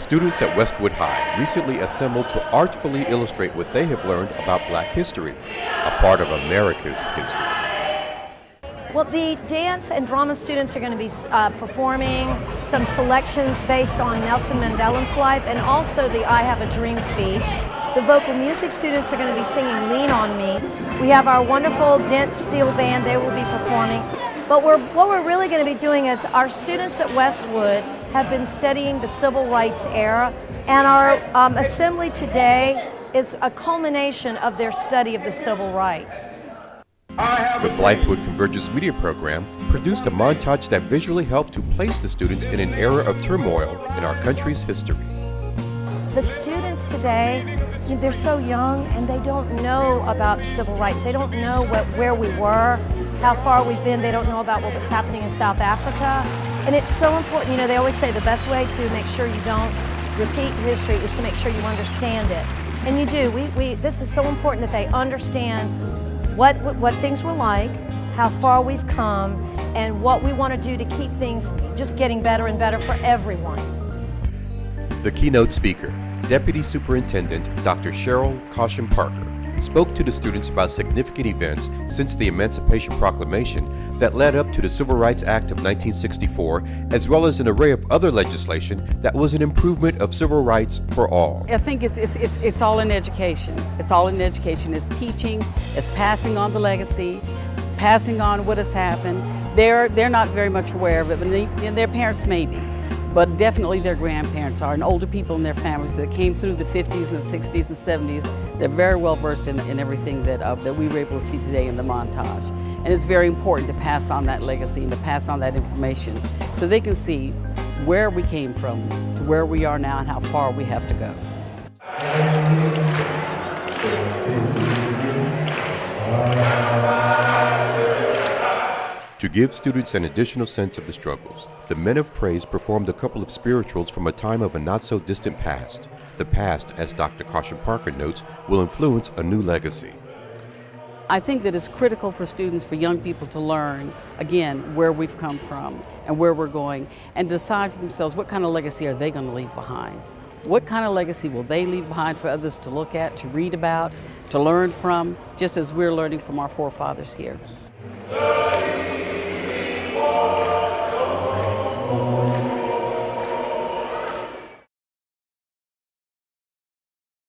Students at Westwood High recently assembled to artfully illustrate what they have learned about Black history, a part of America's history. Well, the dance and drama students are going to be performing some selections based on Nelson Mandela's life and also the I Have a Dream speech. The vocal music students are going to be singing Lean on Me. We have our wonderful Dent Steel Band, they will be performing. But what we're really going to be doing is our students at Westwood have been studying the Civil Rights era, and our assembly today is a culmination of their study of the Civil Rights. The Blythewood Convergence Media Program produced a montage that visually helped to place the students in an era of turmoil in our country's history. The students today, they're so young and they don't know about civil rights. They don't know where we were, how far we've been. They don't know about what was happening in South Africa. And it's so important, they always say the best way to make sure you don't repeat history is to make sure you understand it. And you do. This is so important that they understand what things were like, how far we've come, and what we want to do to keep things just getting better and better for everyone. The keynote speaker, Deputy Superintendent Dr. Cheryl Caution Parker, spoke to the students about significant events since the Emancipation Proclamation that led up to the Civil Rights Act of 1964, as well as an array of other legislation that was an improvement of civil rights for all. I think it's all in education. It's all in education. It's teaching, it's passing on the legacy, passing on what has happened. They're not very much aware of it, but their parents may be. But definitely their grandparents are, and older people in their families that came through the 50s and the 60s and 70s. They're very well versed in everything that we were able to see today in the montage. And it's very important to pass on that legacy and to pass on that information so they can see where we came from to where we are now and how far we have to go. To give students an additional sense of the struggles, the Men of Praise performed a couple of spirituals from a time of a not-so-distant past. The past, as Dr. Caution Parker notes, will influence a new legacy. I think that it's critical for students, for young people to learn, again, where we've come from and where we're going, and decide for themselves what kind of legacy are they going to leave behind. What kind of legacy will they leave behind for others to look at, to read about, to learn from, just as we're learning from our forefathers here.